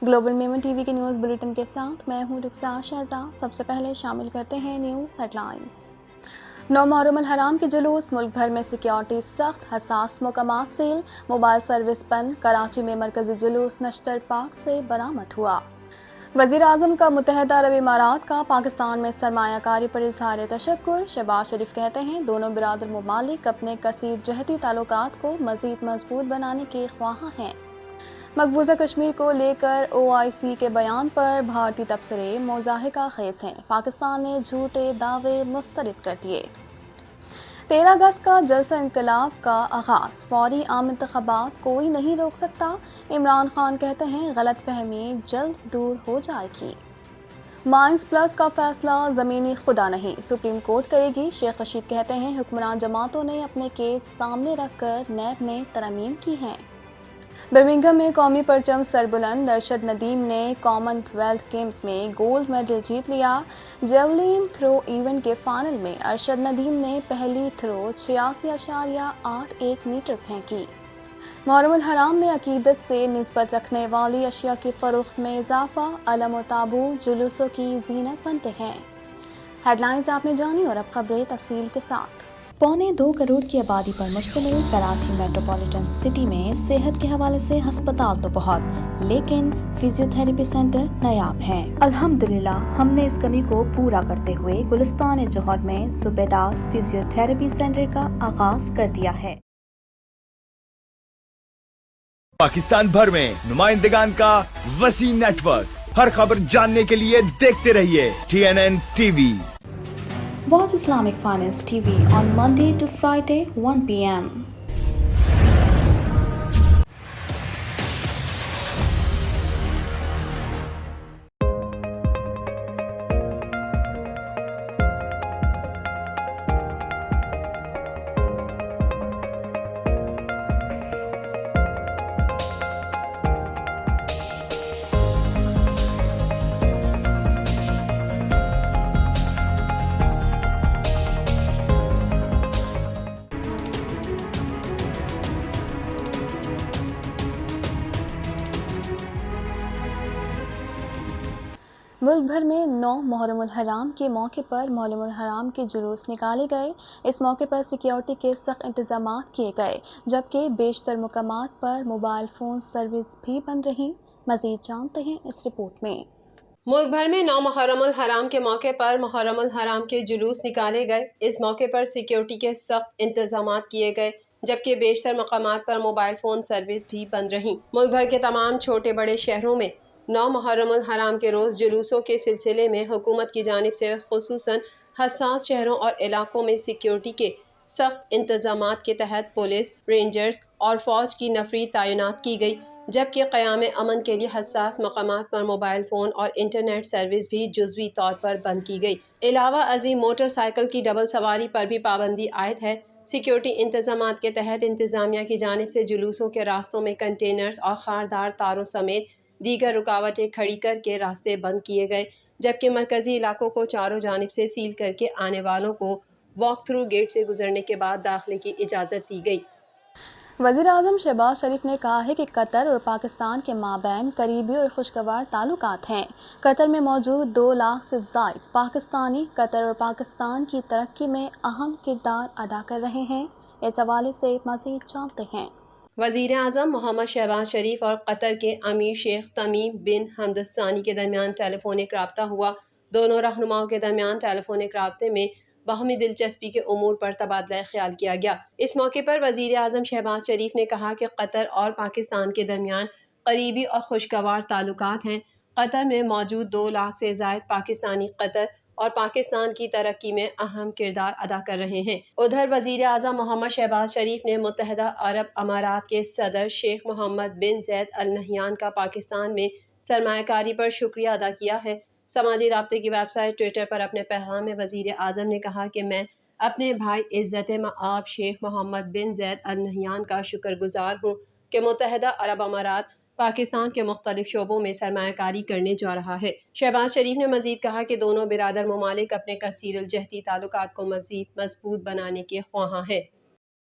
Global Memon TV के news bulletin के साथ मैं हूं रुखसार शहजाद। सबसे पहले शामिल करते हैं न्यूज़ हेडलाइंस। 9 मुहर्रम अल हराम के जुलूस, मुल्क भर में सिक्योरिटी सख्त, हसास मकामात सील, मोबाइल सर्विस बंद। कराची में मरकजी जुलूस नश्तर पाक से बरामद हुआ। वज़ीर आज़म का मुत्तहिदा अरब इमारात का पाकिस्तान में सरमायाकारी पर इज़हार तशक्कुर। शहबाज शरीफ कहते हैं दोनों बिरादर ममालिक अपने कसीर जहती ताल्लुकात को मज़ीद मजबूत बनाने के ख्वाहां हैं। मकबूजा कश्मीर को लेकर OIC के बयान पर भारतीय तबसरे मुज़ाहिका खेज हैं। पाकिस्तान ने झूठे दावे मुस्तरद कर दिए। 13 अगस्त का जलसा इंकलाब का आगाज, फौरी आम इंतखाबात कोई नहीं रोक सकता। इमरान खान कहते हैं गलत फहमी जल्द दूर हो जाएगी। माइंस प्लस का फैसला ज़मीनी खुदा नहीं, सुप्रीम कोर्ट करेगी। शेख रशीद कहते हैं हुक्मरान जमातों ने अपने केस सामने रखकर नैब में तरमीम की हैं। बर्मिंघम में कौमी परचम सरबुलंद, अरशद नदीम ने कॉमनवेल्थ गेम्स में गोल्ड मेडल जीत लिया। जेवलिन थ्रो इवेंट के फाइनल में अरशद नदीम ने पहली थ्रो 86.81 मीटर फेंकी। मुहर्रम अल हराम में अकीदत से निस्बत रखने वाली अशिया की फरोख्त में इजाफा, अलम व ताबूत जुलूसों की जीनत बनते हैं। हेडलाइंस आपने जानी और अब खबरें तफसील के साथ। 2.25 करोड़ की आबादी पर मुश्तमिल कराची मेट्रोपॉलिटन सिटी में सेहत के हवाले से हस्पताल तो बहुत, लेकिन फिजियोथेरेपी सेंटर नायाब हैं। अल्हम्दुलिल्लाह हमने इस कमी को पूरा करते हुए गुलिस्तान जौहर में सुबेदास फिजियोथेरेपी सेंटर का आगाज कर दिया है। पाकिस्तान भर में नुमाइंदगान का वसी नेटवर्क, हर खबर जानने के लिए देखते रहिए TNN TV। Watch Islamic Finance TV on Monday to Friday 1 p.m. मुल्क भर में 9 मुहर्रम अल हराम के मौके पर मुहर्रम अल हराम के जुलूस निकाले गए। इस मौके पर सिक्योरिटी के सख्त इंतजामात किए गए, जबकि बेशतर मुकामात पर मोबाइल फ़ोन सर्विस भी बंद रही। मज़ीद जानते हैं इस रिपोर्ट में। मुल्क भर में 9 मुहर्रम अल हराम के मौके पर मुहर्रम अल हराम के जुलूस निकाले गए। इस मौके पर सिक्योरिटी के सख्त इंतजामात किए गए, जबकि बेशतर मकामात पर मोबाइल फ़ोन सर्विस भी बंद रही। मुल्क भर के तमाम छोटे बड़े शहरों में 9 मुहर्रम अल हराम के रोज़ जुलूसों के सिलसिले में हुकूमत की जानिब से खुसूसन हसास शहरों और इलाकों में सिक्योरिटी के सख्त इंतजामात के तहत पुलिस, रेंजर्स और फ़ौज की नफरी तैनात की गई, जबकि क़याम अमन के लिए हसास मकामात पर मोबाइल फ़ोन और इंटरनेट सर्विस भी जुज़वी तौर पर बंद की गई। अलावा अजीम मोटरसाइकिल की डबल सवारी पर भी पाबंदी आयद है। सिक्योरिटी इंतजामात के तहत इंतज़ामिया की जानिब से जुलूसों के रास्तों में कंटेनर्स और खारदार तारों समेत दीगर रुकावटें खड़ी करके रास्ते बंद किए गए, जबकि मरकजी इलाकों को चारों जानिब से सील करके आने वालों को वॉक थ्रू गेट से गुजरने के बाद दाखिले की इजाज़त दी गई। वज़ीर आज़म शहबाज शरीफ ने कहा है कि कतर और पाकिस्तान के माबैन करीबी और खुशगवार ताल्लुकात हैं। कतर में मौजूद 2 लाख से ज़ायद पाकिस्तानी कतर और पाकिस्तान की तरक्की में अहम किरदार अदा कर रहे हैं। इस हवाले से मज़ीद जानते हैं। वज़ीर आज़म मोहम्मद शहबाज शरीफ और कतर के अमीर शेख तमीम बिन हमद सानी के दरमियान टेलीफोनिक रब्ता हुआ। दोनों रहनुमाओं के दरमियान टेलीफोनिक रब्ते में बाहमी दिलचस्पी के उमूर पर तबादला ख्याल किया गया। इस मौके पर वज़ीर आज़म शहबाज शरीफ ने कहा कि कतर और पाकिस्तान के दरमियान करीबी और खुशगवार ताल्लुकात हैं। कतर में मौजूद 2 लाख से ज़ायद पाकिस्तानी कतर और पाकिस्तान की तरक्की में अहम किरदार अदा कर रहे हैं। उधर वज़ीर आज़म मोहम्मद शहबाज शरीफ ने मुत्तहिदा अरब अमारात के सदर शेख मोहम्मद बिन ज़ैद अल नहयान का पाकिस्तान में सरमायाकारी पर शुक्रिया अदा किया है। समाजी राब्ते की वेबसाइट ट्विटर पर अपने पैगाम में वज़ीर आज़म ने कहा कि मैं अपने भाई इज़्ज़त मआब शेख मोहम्मद बिन ज़ैद अल नहयान का शुक्रगुजार हूँ कि मुत्तहिदा अरब अमारात पाकिस्तान के मुख्तलिफ शोबों में सरमायाकारी करने जा रहा है। शहबाज शरीफ ने मजीद कहा कि दोनों बिरादर ममालिक अपने कसीरुल जहती ताल्लुकात को मजीद मजबूत बनाने के ख्वाहां हैं।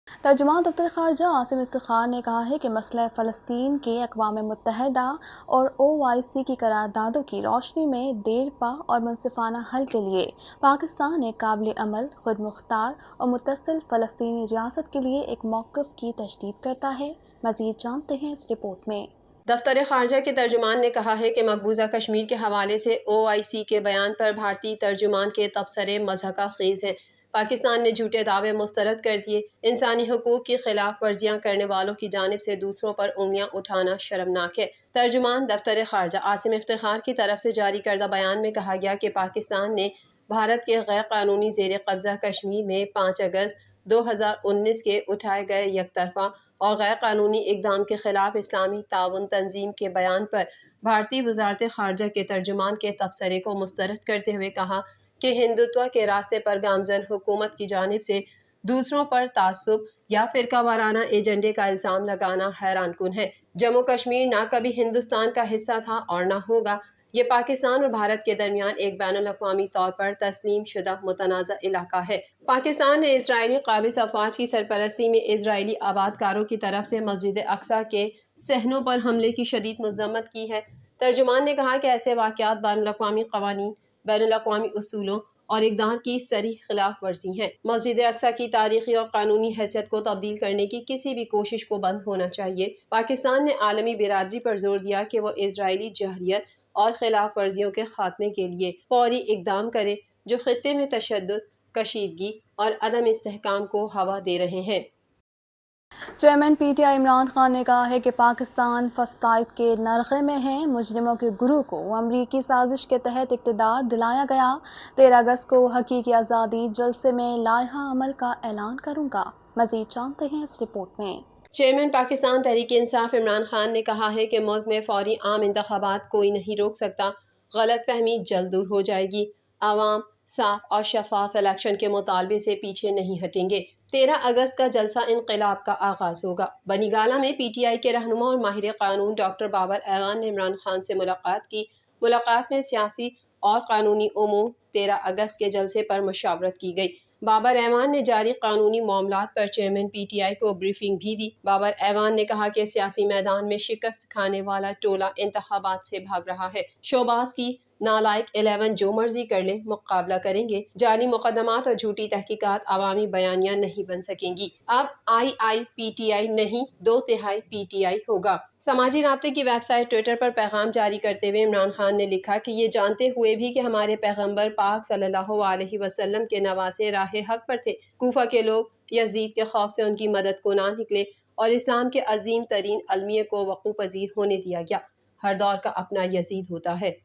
तर्जुमान दफ्तर खारजा आसिम इफ्तिखार ने कहा है कि मसला फ़लस्तीन के अक़वाम मुत्तहिदा और OIC की करारदादों की रोशनी में देरपा और मुनसिफाना हल के लिए पाकिस्तान एक काबिल अमल, खुद मुख्तार और मुत्तसिल फ़लस्तीनी रियासत के लिए एक मौक़िफ़ की तशदीद करता है। मज़ीद जानते हैं इस रिपोर्ट में। दफ्तर खारजा के तर्जुमान ने कहा है कि मकबूजा कश्मीर के हवाले से OIC के बयान पर भारतीय तर्जुमान के तबसरे मज़हक़ा ख़ेज़ हैं। पाकिस्तान ने झूठे दावे मुस्तरद कर दिए। इंसानी हुकूक की खिलाफ वर्जियाँ करने वालों की जानिब से दूसरों पर उंगलियाँ उठाना शर्मनाक है। तर्जुमान दफ्तर खारजा आसिम इफ्तिखार की तरफ से जारी करदा बयान में कहा गया कि पाकिस्तान ने भारत के गैर कानूनी ज़ेर कब्ज़ा कश्मीर में 5 अगस्त 2019 के उठाए गए यकतरफा और गैर कानूनी इक़दाम के खिलाफ इस्लामी ताउन तंजीम के बयान पर भारतीय वज़ारत खारजा के तर्जुमान के तबसरे को मुस्तरद करते हुए कहा कि हिंदुत्व के रास्ते पर गामजन हुकूमत की जानिब से दूसरों पर तासुब या फ़िरका वाराना एजेंडे का इल्ज़ाम लगाना हैरान कुन है। जम्मू कश्मीर ना कभी हिंदुस्तान का हिस्सा था और ना होगा। ये पाकिस्तान और भारत के दरमियान एक बैनुल-अक़वामी तौर पर तस्लीम शुदा मुतनाज़ा इलाका है। पाकिस्तान ने इजरायली क़ाबिज़ अफ़वाज की सरपरस्ती में इजरायली आबादकारों की तरफ से मस्जिद अक्सा के सहनों पर हमले की शदीद मज़म्मत की है। तर्जुमान ने कहा कि ऐसे वाक़यात बैनुल-अक़वामी क़वानीन, बैनुल-अक़वामी उसूलों और इक़दार की सरीह खिलाफ वर्जी हैं। मस्जिद अक्सा की तारीख़ी और कानूनी हैसियत को तब्दील करने की किसी भी कोशिश को बंद होना चाहिए। पाकिस्तान ने आलमी बिरादरी पर जोर दिया कि वो इजरायली जहरियत और खिलाफ वर्जियों के खात्मे के लिए फौरी इक़दाम करे जो ख़ित्ते में तशद्दुद, कशीदगी और अदम इस्तेहकाम को हवा दे रहे हैं। चेयरमैन PTI इमरान खान ने कहा है कि पाकिस्तान फस्तायद के नरखे में है। मुजरिमों के गुरु को अमरीकी साजिश के तहत इक़्तिदार दिलाया गया। 13 अगस्त को हकीकी आज़ादी जलसे में लाइहा अमल का ऐलान करूँगा। मज़ीद जानते हैं इस रिपोर्ट में। चेयरमैन पाकिस्तान तहरीक इंसाफ इमरान खान ने कहा है कि मुल्क में फौरी आम इंतखाबात कोई नहीं रोक सकता। गलत फहमी जल्द दूर हो जाएगी। आवाम साफ और शफाफ इलेक्शन के मुतालबे से पीछे नहीं हटेंगे। 13 अगस्त का जलसा इंक़िलाब का आगाज़ होगा। बनीगाला में PTI के रहनुमा और माहिर कानून डॉक्टर बाबर ऐवान ने इमरान खान से मुलाकात की। मुलाकात में सियासी और कानूनी उमूर 13 अगस्त के जलसे पर मुशावरत की गई। बाबर ऐवान ने जारी कानूनी मामलात पर चेयरमैन PTI को ब्रीफिंग भी दी। बाबर ऐवान ने कहा कि सियासी मैदान में शिकस्त खाने वाला टोला इंतखाबात से भाग रहा है। शोबाज की नालायक 11 जो मर्जी कर ले, मुकाबला करेंगे। जाली मुकदमात और झूठी तहकीकात अवामी बयानियां नहीं बन सकेंगी। अब IIPTI नहीं 2/3 PTI होगा। समाजी राब्ते की वेबसाइट ट्विटर पर पैगाम जारी करते हुए इमरान खान ने लिखा कि ये जानते हुए भी कि हमारे पैगंबर पाक सल्लल्लाहु अलैहि वसल्लम के नवासे राह हक पर थे, कूफा के लोग यजीद के खौफ से उनकी मदद को ना निकले और इस्लाम के अजीम तरीन अलमिये को वक़ू पजीर होने दिया गया। हर दौर का अपना यजीद होता है।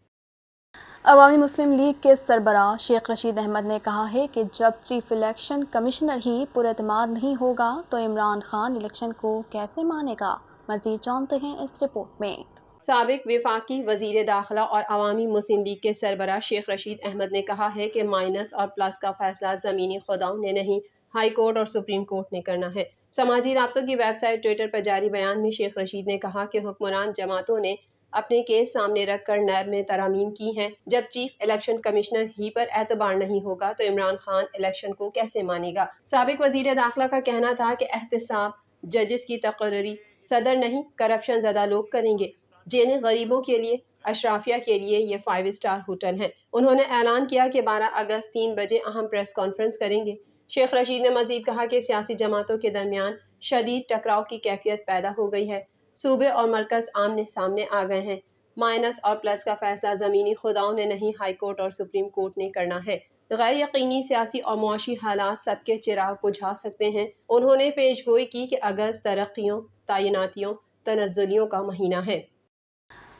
अवामी मुस्लिम लीग के सरबराह शेख रशीद अहमद ने कहा है कि जब चीफ इलेक्शन कमिश्नर ही पुरएतमाद नहीं होगा तो इमरान खान इलेक्शन को कैसे मानेगा। मज़ीद जानते हैं इस रिपोर्ट में। साबिक वफाकी वज़ीर दाखिला और अवामी मुस्लिम लीग के सरबराह शेख रशीद अहमद ने कहा है कि माइनस और प्लस का फैसला ज़मीनी खुदाओं ने नहीं, हाई कोर्ट और सुप्रीम कोर्ट ने करना है। समाजी राब्तों की वेबसाइट ट्विटर पर जारी बयान में शेख रशीद ने कहा कि हुक्मरान जमातों ने अपने केस सामने रखकर नैब में तरामीम की हैं। जब चीफ इलेक्शन कमिश्नर ही पर एतबार नहीं होगा तो इमरान खान इलेक्शन को कैसे मानेगा। साबिक वज़ीर दाखिला का कहना था कि एहतसाब जजेस की तकर्री सदर नहीं, करप्शन ज़्यादा लोग करेंगे, जिन्हें गरीबों के लिए, अशराफिया के लिए ये 5 स्टार होटल हैं। उन्होंने ऐलान किया कि 12 अगस्त 3 बजे अहम प्रेस कॉन्फ्रेंस करेंगे। शेख रशीद ने मजीद कहा कि सियासी जमातों के दरमियान शदीद टकराव की कैफियत पैदा हो गई है। सूबे और मरकज़ आमने सामने आ गए हैं। माइनस और प्लस का फैसला ज़मीनी खुदाओं ने नहीं, हाई कोर्ट और सुप्रीम कोर्ट ने करना है। गैर यकीनी सियासी और मुआशी हालात सबके चिराग बुझा सकते हैं। उन्होंने पेशगोई की कि अगस्त तरक्कियों, तैनातियों, तनज़्ज़ुलियों का महीना है।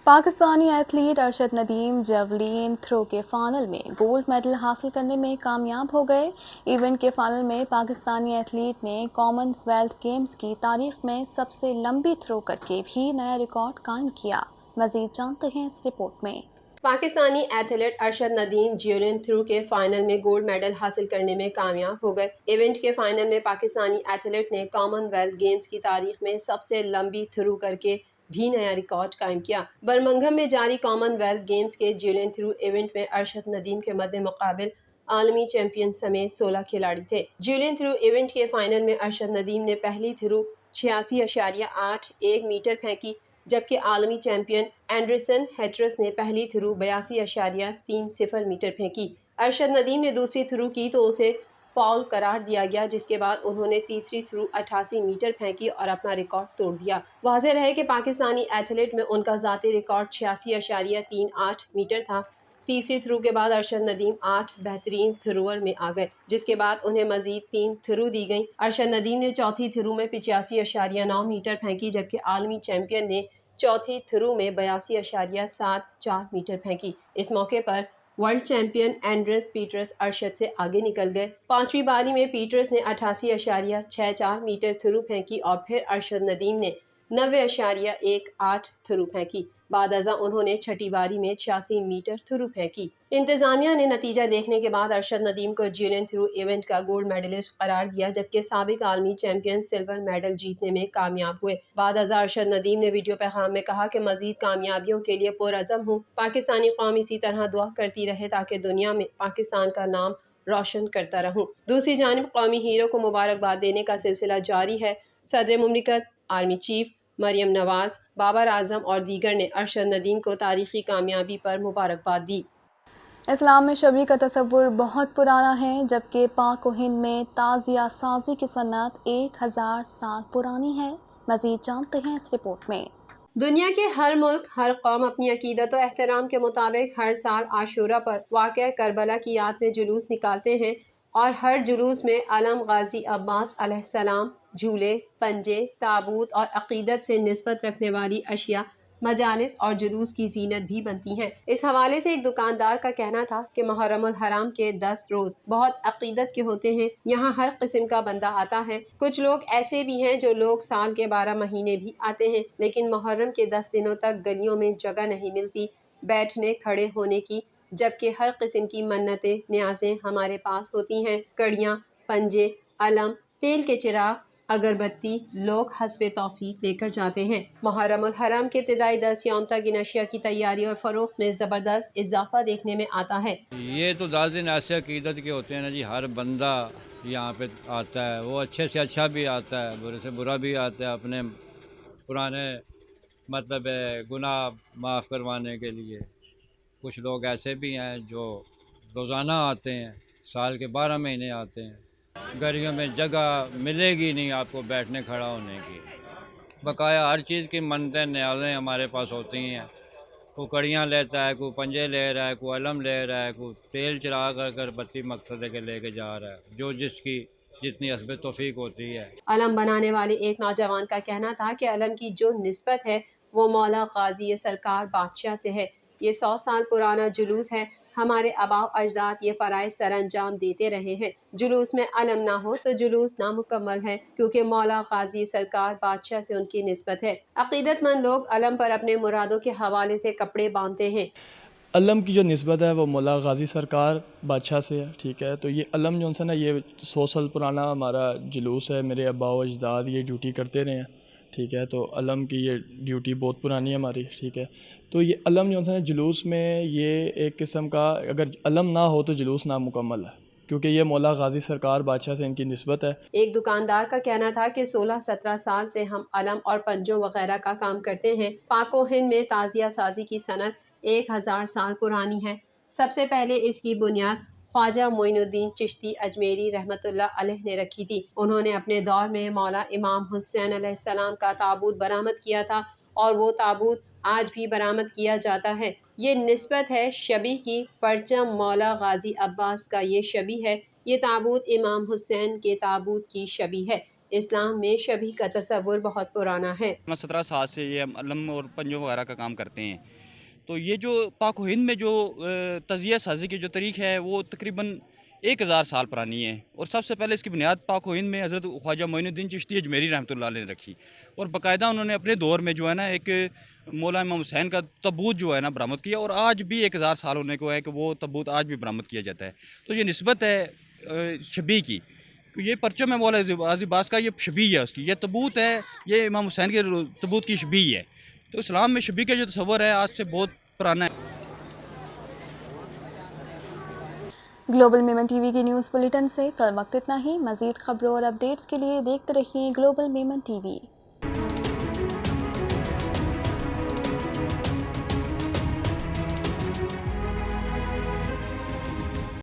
Pakistani athlete Arshad Nadeem javelin throw के फाइनल में गोल्ड मेडल हासिल करने में कामयाब हो गए। इवेंट के फाइनल में पाकिस्तानी एथलीट ने कॉमनवेल्थ गेम्स की तारीख में सबसे लंबी थ्रो करके भी नया रिकॉर्ड कायम किया। मज़ीद जानते हैं इस रिपोर्ट में। Pakistani athlete Arshad Nadeem javelin throw के फाइनल में गोल्ड मेडल हासिल करने में कामयाब हो गए। इवेंट के फाइनल में पाकिस्तानी एथलीट ने कॉमनवेल्थ गेम्स की तारीख में सबसे लंबी थ्रो करके भी नया रिकॉर्ड कायम किया। बर्मिंघम में जारी कॉमनवेल्थ गेम्स के जेवलिन थ्रो इवेंट में अरशद नदीम के मद्दे मुकाबिल عالمی چیمپئن سمیت 16 کھلاڑی تھے۔ جیولن تھرو ایونٹ کے فائنل میں ارشد ندیم نے پہلی تھرو 86.81 میٹر پھینکی، جبکہ عالمی چیمپئن اینڈرسن ہیٹرس نے پہلی تھرو 82.30 میٹر پھینکی۔ ارشد ندیم نے دوسری تھرو کی تو اسے فاؤل قرار دیا گیا، جس کے بعد انہوں نے تیسری تھرو 88 میٹر پھینکی اور اپنا ریکارڈ توڑ دیا۔ واضح رہے کہ پاکستانی ایتھلیٹ میں ان کا ذاتی ریکارڈ 86.38 میٹر تھا۔ تیسری تھرو کے بعد ارشد ندیم 8 بہترین تھروور میں آ گئے، جس کے بعد انہیں مزید 3 تھرو دی گئیں۔ ارشد ندیم نے چوتھی تھرو میں 85.9 میٹر پھینکی، جبکہ عالمی چیمپئن نے چوتھی تھرو میں 82.74 میٹر پھینکی۔ اس موقع پر ورلڈ چیمپئن اینڈرس پیٹرس ارشد سے آگے نکل گئے۔ پانچویں باری میں پیٹرس نے 88.64 میٹر تھرو پھینکی اور پھر ارشد ندیم نے 90.18 تھرو پھینکی۔ بعد ازاں انہوں نے چھٹی باری میں 86 میٹر تھرو پھینکی۔ انتظامیہ نے نتیجہ دیکھنے کے بعد ارشد ندیم کو جیولن تھرو ایونٹ کا گولڈ میڈلسٹ قرار دیا، جبکہ سابق عالمی چیمپئن سلور میڈل جیتنے میں کامیاب ہوئے۔ بعد ازاں ارشد ندیم نے ویڈیو پیغام میں کہا کہ مزید کامیابیوں کے لیے پرعزم ہوں۔ پاکستانی قوم اسی طرح دعا کرتی رہے تاکہ دنیا میں پاکستان کا نام روشن کرتا رہوں۔ دوسری جانب قومی ہیرو کو مبارکباد دینے کا سلسلہ جاری ہے۔ صدر مملکت، آرمی چیف مریم نواز، بابر اعظم اور دیگر نے ارشد ندیم کو تاریخی کامیابی پر مبارکباد دی۔ اسلام میں شبی کا تصور بہت پرانا ہے، جبکہ پاک و ہند میں تعزیہ سازی کی سنت 1000 سال پرانی ہے۔ مزید جانتے ہیں اس رپورٹ میں۔ دنیا کے ہر ملک، ہر قوم اپنی عقیدت و احترام کے مطابق ہر سال عاشورہ پر واقعہ کربلا کی یاد میں جلوس نکالتے ہیں، اور ہر جلوس میں علم غازی عباس علیہ السلام، جھولے، پنجے، تابوت اور عقیدت سے نسبت رکھنے والی اشیاء مجالس اور جلوس کی زینت بھی بنتی ہیں۔ اس حوالے سے ایک دکاندار کا کہنا تھا کہ محرم الحرام کے 10 روز بہت عقیدت کے ہوتے ہیں، یہاں ہر قسم کا بندہ آتا ہے۔ کچھ لوگ ایسے بھی ہیں جو لوگ سال کے 12 مہینے بھی آتے ہیں، لیکن محرم کے 10 دنوں تک گلیوں میں جگہ نہیں ملتی بیٹھنے کھڑے ہونے کی، جبکہ ہر قسم کی منتیں نیازیں ہمارے پاس ہوتی ہیں۔ کڑیاں، پنجے، علم، تیل کے چراغ، اگربتی لوگ حسب توفیق لے کر جاتے ہیں۔ محرم الحرام کے ابتدائی 10 یوم تک ان اشیاء کی تیاری اور فروخت میں زبردست اضافہ دیکھنے میں آتا ہے۔ یہ تو 10 دن ایسے عقیدت کے ہوتے ہیں نا جی، ہر بندہ یہاں پہ آتا ہے، وہ اچھے سے اچھا بھی آتا ہے، برے سے برا بھی آتا ہے، اپنے پرانے مطلب گناہ معاف کروانے کے لیے۔ کچھ لوگ ایسے بھی ہیں جو روزانہ آتے ہیں، سال کے 12 مہینے آتے ہیں۔ گلیوں میں جگہ ملے گی نہیں آپ کو بیٹھنے کھڑا ہونے کی، بقایا ہر چیز کی منتیں نیازیں ہمارے پاس ہوتی ہیں۔ کوئی کڑیاں لیتا ہے، کوئی پنجے لے رہا ہے، کوئی علم لے رہا ہے، کوئی تیل چراغ اگربتی مقصد کے لے کے جا رہا ہے، جو جس کی جتنی حسب توفیق ہوتی ہے۔ علم بنانے والے ایک نوجوان کا کہنا تھا کہ علم کی جو نسبت ہے وہ مولا غازی سرکار بادشاہ سے ہے۔ یہ 100 سال پرانا جلوس ہے، ہمارے آباء و اجداد یہ فرائض سر انجام دیتے رہے ہیں۔ جلوس میں علم نہ ہو تو جلوس نامکمل ہے، کیونکہ مولا غازی سرکار بادشاہ سے ان کی نسبت ہے۔ عقیدت مند لوگ علم پر اپنے مرادوں کے حوالے سے کپڑے باندھتے ہیں۔ علم کی جو نسبت ہے وہ مولا غازی سرکار بادشاہ سے ہے، ٹھیک ہے۔ تو یہ علم جو ہے نا، یہ 100 سال پرانا ہمارا جلوس ہے، میرے آباء و اجداد یہ ڈیوٹی کرتے رہے ہیں، ٹھیک ہے۔ تو علم کی یہ ڈیوٹی بہت پرانی ہے ہماری، ٹھیک ہے۔ تو یہ علم جو ہے نا جلوس میں، یہ ایک قسم کا اگر علم نہ ہو تو جلوس نامکمل ہے، کیونکہ یہ مولا غازی سرکار بادشاہ سے ان کی نسبت ہے۔ ایک دکاندار کا کہنا تھا کہ 16-17 سال سے ہم علم اور پنجوں وغیرہ کا کام کرتے ہیں۔ پاک و ہند میں تعزیہ سازی کی صنعت 1000 سال پرانی ہے۔ سب سے پہلے اس کی بنیاد خواجہ معین الدین چشتی اجمیری رحمۃ اللہ علیہ نے رکھی تھی۔ انہوں نے اپنے دور میں مولا امام حسین علیہ السلام کا تابوت برآمد کیا تھا، اور وہ تابوت آج بھی برآمد کیا جاتا ہے۔ یہ نسبت ہے شبیہ کی، پرچم مولا غازی عباس کا یہ شبیہ ہے۔ یہ تابوت امام حسین کے تابوت کی شبیہ ہے۔ اسلام میں شبیہ کا تصور بہت پرانا ہے۔ 17 سال سے یہ ہم علم اور پنجوں وغیرہ کا کام کرتے ہیں۔ تو یہ جو پاک و ہند میں جو تجزیہ سازی کی جو تاریخ ہے وہ تقریباً 1000 سال پرانی ہے، اور سب سے پہلے اس کی بنیاد پاک و ہند میں حضرت خواجہ معین الدین چشتی اجمیری رحمۃ اللہ علیہ نے رکھی، اور باقاعدہ انہوں نے اپنے دور میں جو ہے نا ایک مولا امام حسین کا تابوت جو ہے نا برآمد کیا، اور آج بھی 1000 سال ہونے کو ہے کہ وہ تابوت آج بھی برآمد کیا جاتا ہے۔ تو یہ نسبت ہے شبیہ کی، یہ پرچم ہے مولا غازی عباس کا، یہ شبیہ ہے اس کی، یہ تابوت ہے، یہ امام حسین کے تابوت کی شبیہ ہے۔ تو اسلام میں شبیہ کا جو تصور ہے آج سے بہت پرانا ہے۔ ग्लोबल मेमन टीवी की न्यूज़ बुलेटिन से फिल वक्त इतना ही। मज़ीद खबरों और अपडेट्स के लिए देखते रहिए ग्लोबल मेमन टीवी।